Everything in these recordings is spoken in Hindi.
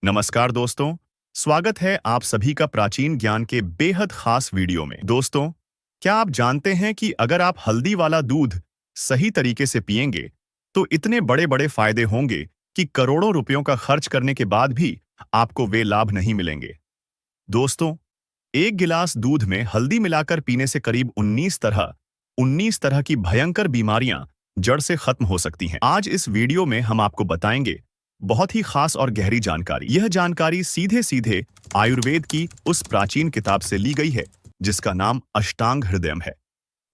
नमस्कार दोस्तों, स्वागत है आप सभी का प्राचीन ज्ञान के बेहद खास वीडियो में। दोस्तों, क्या आप जानते हैं कि अगर आप हल्दी वाला दूध सही तरीके से पिएंगे, तो इतने बड़े-बड़े फायदे होंगे कि करोड़ों रुपयों का खर्च करने के बाद भी आपको वे लाभ नहीं मिलेंगे। दोस्तों, एक गिलास दूध में हल्दी मिलाकर पीने से करीब 19 तरह की भयंकर बीमारियां जड़ से खत्म हो सकती हैं। आज इस वीडियो में हम आपको बताएंगे बहुत ही खास और गहरी जानकारी। यह जानकारी सीधे सीधे आयुर्वेद की उस प्राचीन किताब से ली गई है जिसका नाम अष्टांग हृदयम है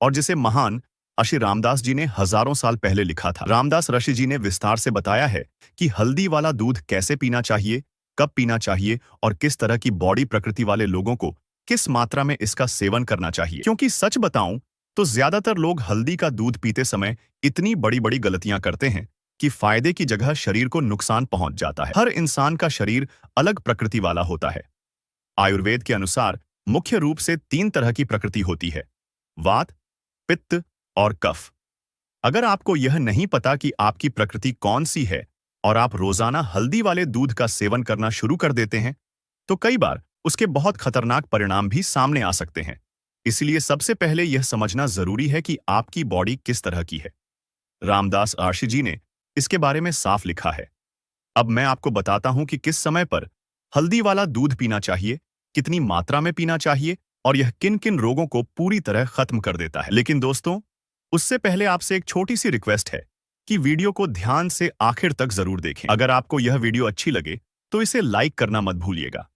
और जिसे महान ऋषि रामदास जी ने हजारों साल पहले लिखा था। रामदास ऋषि जी ने विस्तार से बताया है कि हल्दी वाला दूध कैसे पीना चाहिए, कब पीना चाहिए और किस तरह की बॉडी प्रकृति वाले लोगों को किस मात्रा में इसका सेवन करना चाहिए। क्योंकि सच बताऊं तो ज्यादातर लोग हल्दी का दूध पीते समय इतनी बड़ी बड़ी गलतियां करते हैं कि फायदे की जगह शरीर को नुकसान पहुंच जाता है। हर इंसान का शरीर अलग प्रकृति वाला होता है। आयुर्वेद के अनुसार मुख्य रूप से 3 तरह की प्रकृति होती है: वात, पित्त और कफ। अगर आपको यह नहीं पता कि आपकी प्रकृति कौन सी है और आप रोजाना हल्दी वाले दूध का सेवन करना शुरू कर देते हैं, तो कई बार उसके बहुत खतरनाक परिणाम भी सामने आ सकते हैं। इसलिए सबसे पहले यह समझना जरूरी है कि आपकी बॉडी किस तरह की है। रामदास ऋषि जी ने इसके बारे में साफ लिखा है। अब मैं आपको बताता हूं कि किस समय पर हल्दी वाला दूध पीना चाहिए, कितनी मात्रा में पीना चाहिए और यह किन किन रोगों को पूरी तरह खत्म कर देता है। लेकिन दोस्तों, उससे पहले आपसे एक छोटी सी रिक्वेस्ट है कि वीडियो को ध्यान से आखिर तक जरूर देखें। अगर आपको यह वीडियो अच्छी लगे तो इसे लाइक करना मत भूलिएगा।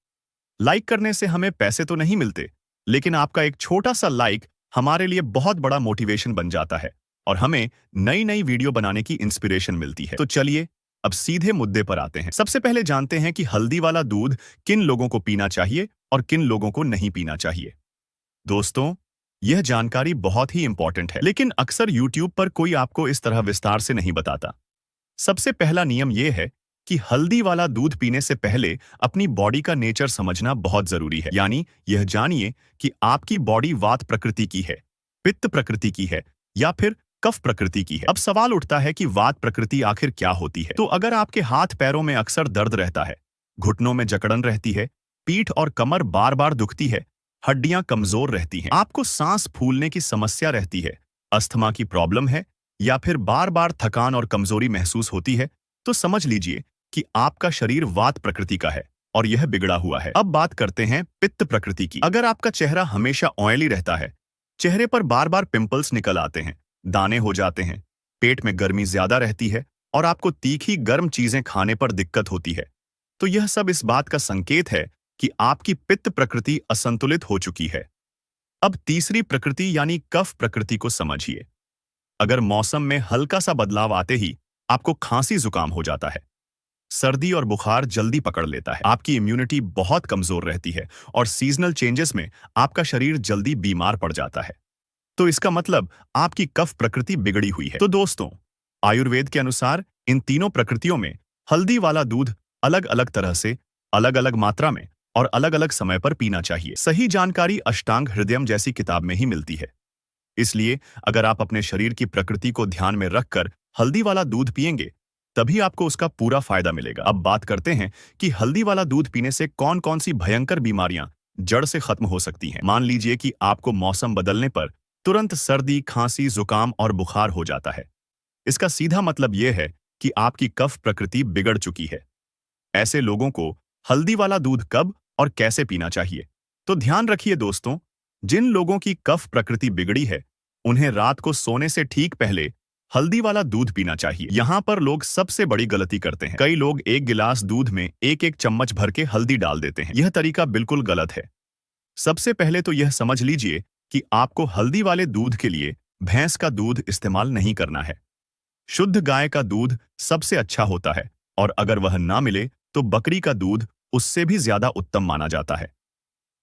लाइक करने से हमें पैसे तो नहीं मिलते, लेकिन आपका एक छोटा सा लाइक हमारे लिए बहुत बड़ा मोटिवेशन बन जाता है और हमें नई नई वीडियो बनाने की इंस्पिरेशन मिलती है। तो चलिए अब सीधे मुद्दे पर आते हैं। सबसे पहले जानते हैं कि हल्दी वाला दूध किन लोगों को पीना चाहिए और किन लोगों को नहीं पीना चाहिए। दोस्तों, यह जानकारी बहुत ही इंपॉर्टेंट है, लेकिन अक्सर YouTube पर कोई आपको इस तरह विस्तार से नहीं बताता। सबसे पहला नियम यह है कि हल्दी वाला दूध पीने से पहले अपनी बॉडी का नेचर समझना बहुत जरूरी है। यानी यह जानिए कि आपकी बॉडी वात प्रकृति की है, पित्त प्रकृति की है या फिर कफ प्रकृति की है। अब सवाल उठता है कि वात प्रकृति आखिर क्या होती है। तो अगर आपके हाथ पैरों में अक्सर दर्द रहता है, घुटनों में जकड़न रहती है, पीठ और कमर बार बार दुखती है, हड्डियां कमजोर रहती हैं, आपको सांस फूलने की समस्या रहती है, अस्थमा की प्रॉब्लम है या फिर बार बार थकान और कमजोरी महसूस होती है, तो समझ लीजिए कि आपका शरीर वात प्रकृति का है और यह बिगड़ा हुआ है। अब बात करते हैं पित्त प्रकृति की। अगर आपका चेहरा हमेशा ऑयली रहता है, चेहरे पर बार बार पिंपल्स निकल आते हैं, दाने हो जाते हैं, पेट में गर्मी ज्यादा रहती है और आपको तीखी गर्म चीजें खाने पर दिक्कत होती है, तो यह सब इस बात का संकेत है कि आपकी पित्त प्रकृति असंतुलित हो चुकी है। अब तीसरी प्रकृति यानी कफ प्रकृति को समझिए। अगर मौसम में हल्का सा बदलाव आते ही आपको खांसी जुकाम हो जाता है, सर्दी और बुखार जल्दी पकड़ लेता है, आपकी इम्यूनिटी बहुत कमजोर रहती है और सीजनल चेंजेस में आपका शरीर जल्दी बीमार पड़ जाता है, तो इसका मतलब आपकी कफ प्रकृति बिगड़ी हुई है। तो दोस्तों, आयुर्वेद के अनुसार इन तीनों प्रकृतियों में हल्दी वाला दूध अलग अलग तरह से, अलग अलग मात्रा में और अलग अलग समय पर पीना चाहिए। सही जानकारी अष्टांग हृदयम जैसी किताब में ही मिलती है। इसलिए अगर आप अपने शरीर की प्रकृति को ध्यान में रखकर हल्दी वाला दूध पिएंगे, तभी आपको उसका पूरा फायदा मिलेगा। अब बात करते हैं कि हल्दी वाला दूध पीने से कौन कौन सी भयंकर बीमारियां जड़ से खत्म हो सकती हैं। मान लीजिए कि आपको मौसम बदलने पर तुरंत सर्दी, खांसी, जुकाम और बुखार हो जाता है। इसका सीधा मतलब यह है कि आपकी कफ प्रकृति बिगड़ चुकी है। ऐसे लोगों को हल्दी वाला दूध कब और कैसे पीना चाहिए, तो ध्यान रखिए दोस्तों, जिन लोगों की कफ प्रकृति बिगड़ी है, उन्हें रात को सोने से ठीक पहले हल्दी वाला दूध पीना चाहिए। यहां पर लोग सबसे बड़ी गलती करते हैं। कई लोग एक गिलास दूध में एक एक चम्मच भर के हल्दी डाल देते हैं। यह तरीका बिल्कुल गलत है। सबसे पहले तो यह समझ लीजिए कि आपको हल्दी वाले दूध के लिए भैंस का दूध इस्तेमाल नहीं करना है। शुद्ध गाय का दूध सबसे अच्छा होता है और अगर वह ना मिले तो बकरी का दूध उससे भी ज्यादा उत्तम माना जाता है।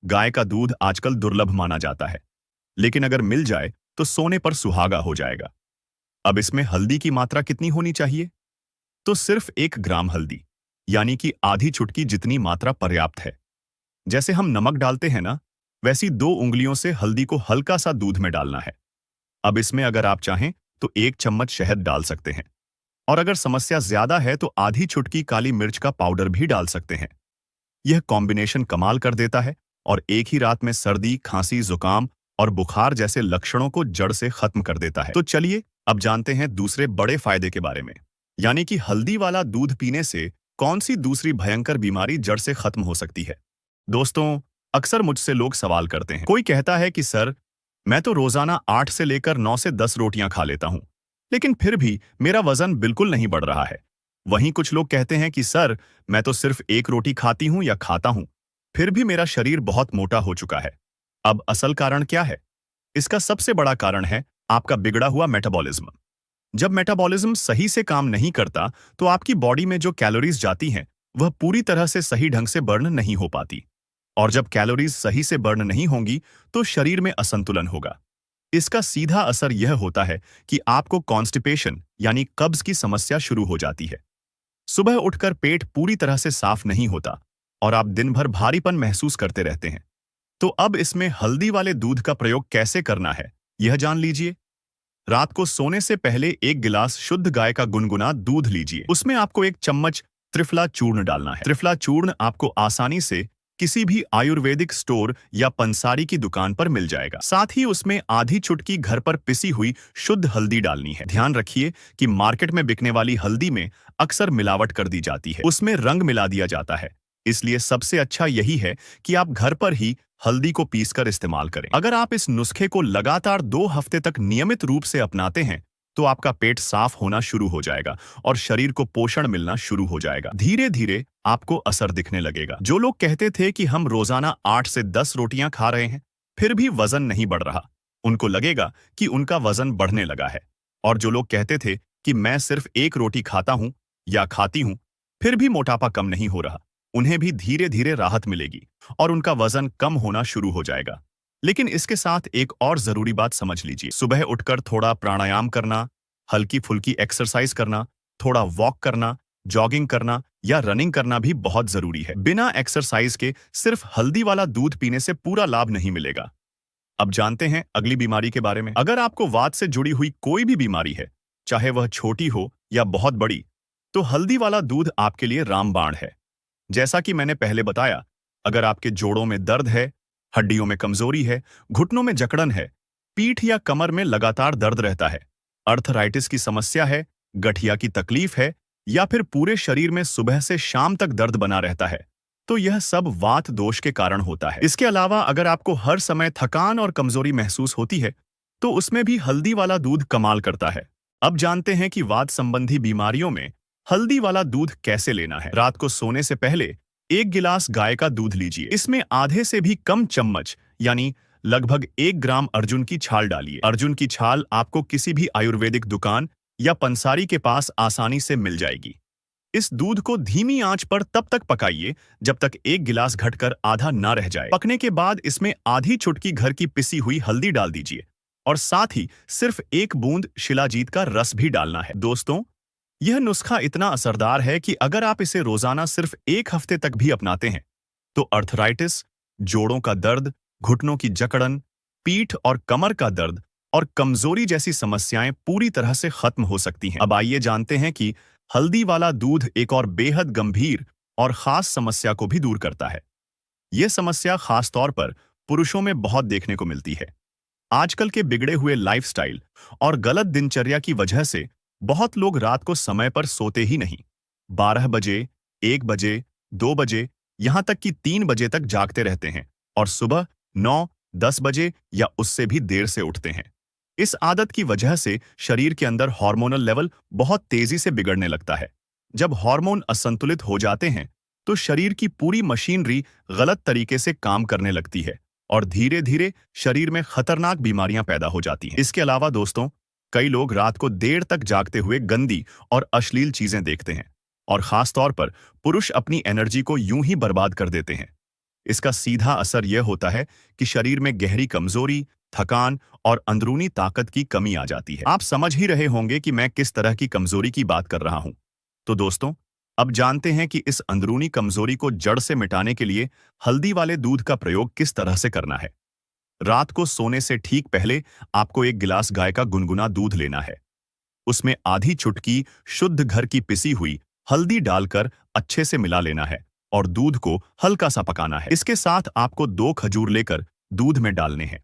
गाय का दूध आजकल दुर्लभ माना जाता है, लेकिन अगर मिल जाए तो सोने पर सुहागा हो जाएगा। अब इसमें हल्दी की मात्रा कितनी होनी चाहिए? तो सिर्फ 1 ग्राम हल्दी, यानी कि आधी चुटकी जितनी मात्रा पर्याप्त है। जैसे हम नमक डालते हैं ना, वैसी 2 उंगलियों से हल्दी को हल्का सा दूध में डालना है। अब इसमें अगर आप चाहें तो 1 चम्मच शहद डाल सकते हैं और अगर समस्या ज्यादा है तो आधी चुटकी काली मिर्च का पाउडर भी डाल सकते हैं। यह कॉम्बिनेशन कमाल कर देता है और एक ही रात में सर्दी, खांसी, जुकाम और बुखार जैसे लक्षणों को जड़ से खत्म कर देता है। तो चलिए अब जानते हैं दूसरे बड़े फायदे के बारे में, यानी कि हल्दी वाला दूध पीने से कौन सी दूसरी भयंकर बीमारी जड़ से खत्म हो सकती है। दोस्तों, अक्सर मुझसे लोग सवाल करते हैं। कोई कहता है कि सर, मैं तो रोजाना 8 से लेकर 9 से 10 रोटियां खा लेता हूं, लेकिन फिर भी मेरा वजन बिल्कुल नहीं बढ़ रहा है। वहीं कुछ लोग कहते हैं कि सर, मैं तो सिर्फ एक रोटी खाती हूं या खाता हूं, फिर भी मेरा शरीर बहुत मोटा हो चुका है। अब असल कारण क्या है? इसका सबसे बड़ा कारण है आपका बिगड़ा हुआ मेटाबॉलिज्म। जब मेटाबॉलिज्म सही से काम नहीं करता, तो आपकी बॉडी में जो कैलोरीज जाती हैं, वह पूरी तरह से सही ढंग से बर्न नहीं हो पाती। और जब कैलोरीज सही से बर्न नहीं होंगी, तो शरीर में असंतुलन होगा। इसका सीधा असर यह होता है कि आपको कॉन्स्टिपेशन यानी कब्ज की समस्या शुरू हो जाती है। सुबह उठकर पेट पूरी तरह से साफ नहीं होता और आप दिन भर भारीपन महसूस करते रहते हैं। तो अब इसमें हल्दी वाले दूध का प्रयोग कैसे करना है, यह जान लीजिए। रात को सोने से पहले 1 गिलास शुद्ध गाय का गुनगुना दूध लीजिए। उसमें आपको 1 चम्मच त्रिफला चूर्ण डालना है। त्रिफला चूर्ण आपको आसानी से किसी भी आयुर्वेदिक स्टोर या पंसारी की दुकान पर मिल जाएगा। साथ ही उसमें आधी चुटकी घर पर पिसी हुई शुद्ध हल्दी डालनी है। ध्यान रखिए कि मार्केट में बिकने वाली हल्दी में अक्सर मिलावट कर दी जाती है, उसमें रंग मिला दिया जाता है। इसलिए सबसे अच्छा यही है कि आप घर पर ही हल्दी को पीसकर इस्तेमाल करें। अगर आप इस नुस्खे को लगातार 2 हफ्ते तक नियमित रूप से अपनाते हैं, तो आपका पेट साफ होना शुरू हो जाएगा और शरीर को पोषण मिलना शुरू हो जाएगा। धीरे धीरे आपको असर दिखने लगेगा। जो लोग कहते थे कि हम रोजाना 8 से 10 रोटियां खा रहे हैं, फिर भी वजन नहीं बढ़ रहा, उनको लगेगा कि उनका वजन बढ़ने लगा है। और जो लोग कहते थे कि मैं सिर्फ 1 रोटी खाता हूं या खाती हूं, फिर भी मोटापा कम नहीं हो रहा, उन्हें भी धीरे धीरे राहत मिलेगी और उनका वजन कम होना शुरू हो जाएगा। लेकिन इसके साथ एक और जरूरी बात समझ लीजिए। सुबह उठकर थोड़ा प्राणायाम करना, हल्की फुल्की एक्सरसाइज करना, थोड़ा वॉक करना, जॉगिंग करना या रनिंग करना भी बहुत जरूरी है। बिना एक्सरसाइज के सिर्फ हल्दी वाला दूध पीने से पूरा लाभ नहीं मिलेगा। अब जानते हैं अगली बीमारी के बारे में। अगर आपको वात से जुड़ी हुई कोई भी बीमारी है, चाहे वह छोटी हो या बहुत बड़ी, तो हल्दी वाला दूध आपके लिए रामबाण है। जैसा कि मैंने पहले बताया, अगर आपके जोड़ों में दर्द है, हड्डियों में कमजोरी है, घुटनों में जकड़न है, पीठ या कमर में लगातार दर्द रहता है, अर्थराइटिस की समस्या है, गठिया की तकलीफ है या फिर पूरे शरीर में सुबह से शाम तक दर्द बना रहता है, तो यह सब वात दोष के कारण होता है। इसके अलावा अगर आपको हर समय थकान और कमजोरी महसूस होती है, तो उसमें भी हल्दी वाला दूध कमाल करता है। अब जानते हैं कि वात संबंधी बीमारियों में हल्दी वाला दूध कैसे लेना है। रात को सोने से पहले 1 गिलास गाय का दूध लीजिए। इसमें आधे से भी कम चम्मच यानी लगभग 1 ग्राम अर्जुन की छाल डालिए। अर्जुन की छाल आपको किसी भी आयुर्वेदिक दुकान या पंसारी के पास आसानी से मिल जाएगी। इस दूध को धीमी आंच पर तब तक पकाइए जब तक 1 गिलास घटकर आधा ना रह जाए। पकने के बाद इसमें आधी चुटकी घर की पिसी हुई हल्दी डाल दीजिए और साथ ही सिर्फ 1 बूंद शिलाजीत का रस भी डालना है। दोस्तों, यह नुस्खा इतना असरदार है कि अगर आप इसे रोजाना सिर्फ 1 हफ्ते तक भी अपनाते हैं, तो अर्थराइटिस, जोड़ों का दर्द, घुटनों की जकड़न, पीठ और कमर का दर्द और कमजोरी जैसी समस्याएं पूरी तरह से खत्म हो सकती हैं। अब आइए जानते हैं कि हल्दी वाला दूध एक और बेहद गंभीर और खास समस्या को भी दूर करता है। यह समस्या खास तौर पर पुरुषों में बहुत देखने को मिलती है। आजकल के बिगड़े हुए लाइफस्टाइल और गलत दिनचर्या की वजह से बहुत लोग रात को समय पर सोते ही नहीं। 12 बजे, 1 बजे, 2 बजे, यहां तक कि 3 बजे तक जागते रहते हैं और सुबह 9, 10 बजे या उससे भी देर से उठते हैं। इस आदत की वजह से शरीर के अंदर हार्मोनल लेवल बहुत तेजी से बिगड़ने लगता है। जब हार्मोन असंतुलित हो जाते हैं, तो शरीर की पूरी मशीनरी गलत तरीके से काम करने लगती है और धीरे धीरे शरीर में खतरनाक बीमारियां पैदा हो जाती हैं। इसके अलावा दोस्तों, कई लोग रात को देर तक जागते हुए गंदी और अश्लील चीजें देखते हैं और खास तौर पर पुरुष अपनी एनर्जी को यूं ही बर्बाद कर देते हैं। इसका सीधा असर यह होता है कि शरीर में गहरी कमजोरी, थकान और अंदरूनी ताकत की कमी आ जाती है। आप समझ ही रहे होंगे कि मैं किस तरह की कमजोरी की बात कर रहा हूं। तो दोस्तों, अब जानते हैं कि इस अंदरूनी कमजोरी को जड़ से मिटाने के लिए हल्दी वाले दूध का प्रयोग किस तरह से करना है। रात को सोने से ठीक पहले आपको 1 गिलास गाय का गुनगुना दूध लेना है। उसमें आधी चुटकी शुद्ध घर की पिसी हुई हल्दी डालकर अच्छे से मिला लेना है और दूध को हल्का सा पकाना है। इसके साथ आपको 2 खजूर लेकर दूध में डालने हैं।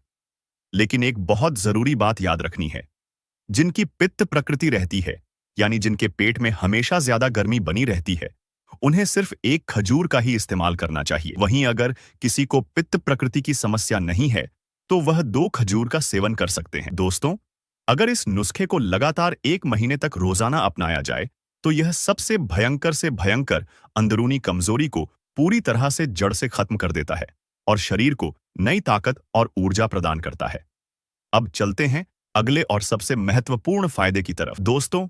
लेकिन एक बहुत जरूरी बात याद रखनी है। जिनकी पित्त प्रकृति रहती है, यानी जिनके पेट में हमेशा ज्यादा गर्मी बनी रहती है, उन्हें सिर्फ 1 खजूर का ही इस्तेमाल करना चाहिए। वहीं अगर किसी को पित्त प्रकृति की समस्या नहीं है, तो वह 2 खजूर का सेवन कर सकते हैं। दोस्तों, अगर इस नुस्खे को लगातार 1 महीने तक रोजाना अपनाया जाए, तो यह सबसे भयंकर से भयंकर अंदरूनी कमजोरी को पूरी तरह से जड़ से खत्म कर देता है और शरीर को नई ताकत और ऊर्जा प्रदान करता है। अब चलते हैं अगले और सबसे महत्वपूर्ण फायदे की तरफ। दोस्तों,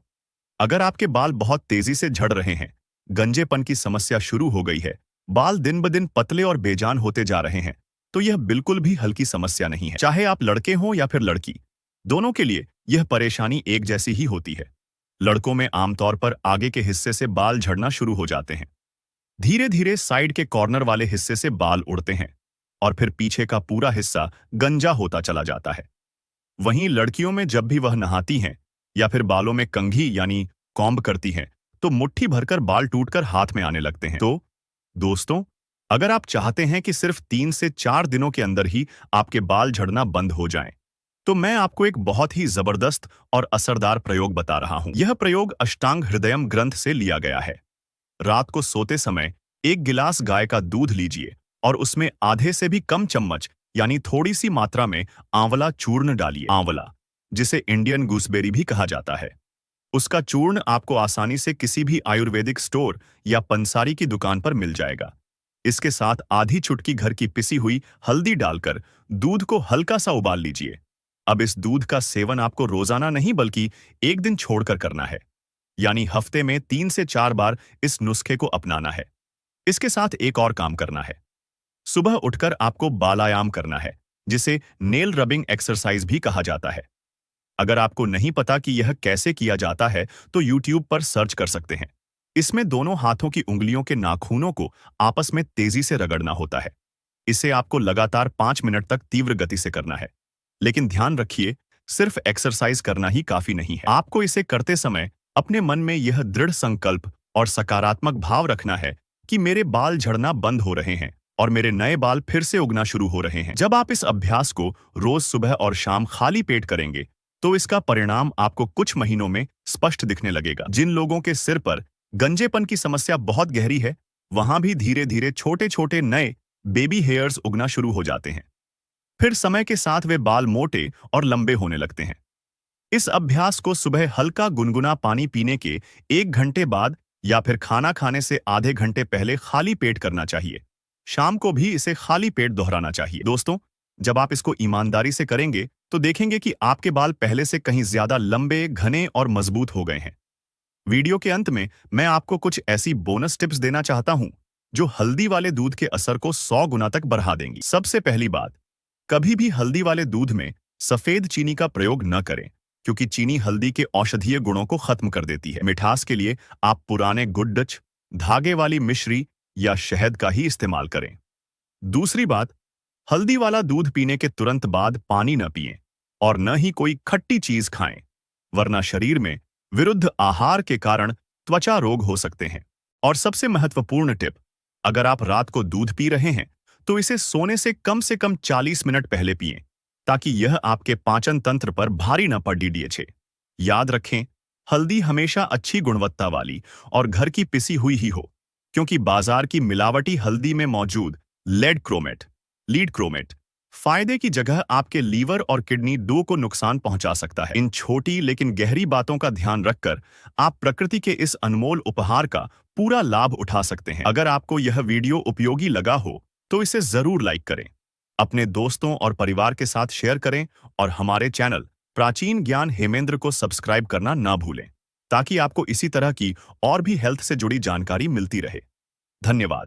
अगर आपके बाल बहुत तेजी से झड़ रहे हैं, गंजेपन की समस्या शुरू हो गई है, बाल दिन ब दिन पतले और बेजान होते जा रहे हैं, तो यह बिल्कुल भी हल्की समस्या नहीं है। चाहे आप लड़के हों या फिर लड़की, दोनों के लिए यह परेशानी एक जैसी ही होती है। लड़कों में आमतौर पर आगे के हिस्से से बाल झड़ना शुरू हो जाते हैं। धीरे धीरे साइड के कॉर्नर वाले हिस्से से बाल उड़ते हैं और फिर पीछे का पूरा हिस्सा गंजा होता चला जाता है। वहीं लड़कियों में जब भी वह नहाती हैं या फिर बालों में कंघी यानी कॉम्ब करती हैं, तो मुट्ठी भरकर बाल टूटकर हाथ में आने लगते हैं। तो दोस्तों, अगर आप चाहते हैं कि सिर्फ 3 से 4 दिनों के अंदर ही आपके बाल झड़ना बंद हो जाएं, तो मैं आपको एक बहुत ही जबरदस्त और असरदार प्रयोग बता रहा हूं। यह प्रयोग अष्टांग हृदयम ग्रंथ से लिया गया है। रात को सोते समय 1 गिलास गाय का दूध लीजिए और उसमें आधे से भी कम चम्मच यानी थोड़ी सी मात्रा में आंवला चूर्ण डालिए। आंवला, जिसे इंडियन गूसबेरी भी कहा जाता है, उसका चूर्ण आपको आसानी से किसी भी आयुर्वेदिक स्टोर या पंसारी की दुकान पर मिल जाएगा। इसके साथ आधी चुटकी घर की पिसी हुई हल्दी डालकर दूध को हल्का सा उबाल लीजिए। अब इस दूध का सेवन आपको रोजाना नहीं बल्कि 1 दिन छोड़कर करना है, यानी हफ्ते में 3 से 4 बार इस नुस्खे को अपनाना है। इसके साथ एक और काम करना है। सुबह उठकर आपको बालायाम करना है, जिसे नेल रबिंग एक्सरसाइज भी कहा जाता है। अगर आपको नहीं पता कि यह कैसे किया जाता है, तो YouTube पर सर्च कर सकते हैं। इसमें दोनों हाथों की उंगलियों के नाखूनों को आपस में तेजी से रगड़ना होता है। इसे आपको लगातार 5 मिनट तक तीव्र गति से करना है। लेकिन ध्यान रखिए, सिर्फ एक्सरसाइज करना ही काफी नहीं है। आपको इसे करते समय अपने मन में यह दृढ़ संकल्प और सकारात्मक भाव रखना है कि मेरे बाल झड़ना बंद हो रहे हैं और मेरे नए बाल फिर से उगना शुरू हो रहे हैं। जब आप इस अभ्यास को रोज सुबह और शाम खाली पेट करेंगे, तो इसका परिणाम आपको कुछ महीनों में स्पष्ट दिखने लगेगा। जिन लोगों के सिर पर गंजेपन की समस्या बहुत गहरी है, वहां भी धीरे धीरे छोटे छोटे नए बेबी हेयर्स उगना शुरू हो जाते हैं। फिर समय के साथ वे बाल मोटे और लंबे होने लगते हैं। इस अभ्यास को सुबह हल्का गुनगुना पानी पीने के 1 घंटे बाद या फिर खाना खाने से आधे घंटे पहले खाली पेट करना चाहिए। शाम को भी इसे खाली पेट दोहराना चाहिए। दोस्तों, जब आप इसको ईमानदारी से करेंगे, तो देखेंगे कि आपके बाल पहले से कहीं ज्यादा लंबे, घने और मजबूत हो गए हैं। वीडियो के अंत में मैं आपको कुछ ऐसी बोनस टिप्स देना चाहता हूं जो हल्दी वाले दूध के असर को 100 गुना तक बढ़ा देंगी। सबसे पहली बात, कभी भी हल्दी वाले दूध में सफेद चीनी का प्रयोग न करें, क्योंकि चीनी हल्दी के औषधीय गुणों को खत्म कर देती है। मिठास के लिए आप पुराने गुड डच, धागे वाली मिश्री या शहद का ही इस्तेमाल करें। दूसरी बात, हल्दी वाला दूध पीने के तुरंत बाद पानी न पिएं और न ही कोई खट्टी चीज खाएं, वरना शरीर में विरुद्ध आहार के कारण त्वचा रोग हो सकते हैं। और सबसे महत्वपूर्ण टिप, अगर आप रात को दूध पी रहे हैं, तो इसे सोने से कम 40 मिनट पहले पिएं, ताकि यह आपके पाचन तंत्र पर भारी न पड़े। याद रखें, हल्दी हमेशा अच्छी गुणवत्ता वाली और घर की पिसी हुई ही हो, क्योंकि बाजार की मिलावटी हल्दी में मौजूद लीड क्रोमेट फायदे की जगह आपके लीवर और किडनी दो को नुकसान पहुंचा सकता है। इन छोटी लेकिन गहरी बातों का ध्यान रखकर आप प्रकृति के इस अनमोल उपहार का पूरा लाभ उठा सकते हैं। अगर आपको यह वीडियो उपयोगी लगा हो, तो इसे जरूर लाइक करें, अपने दोस्तों और परिवार के साथ शेयर करें और हमारे चैनल प्राचीन ज्ञान हेमेंद्र को सब्सक्राइब करना ना भूलें, ताकि आपको इसी तरह की और भी हेल्थ से जुड़ी जानकारी मिलती रहे। धन्यवाद।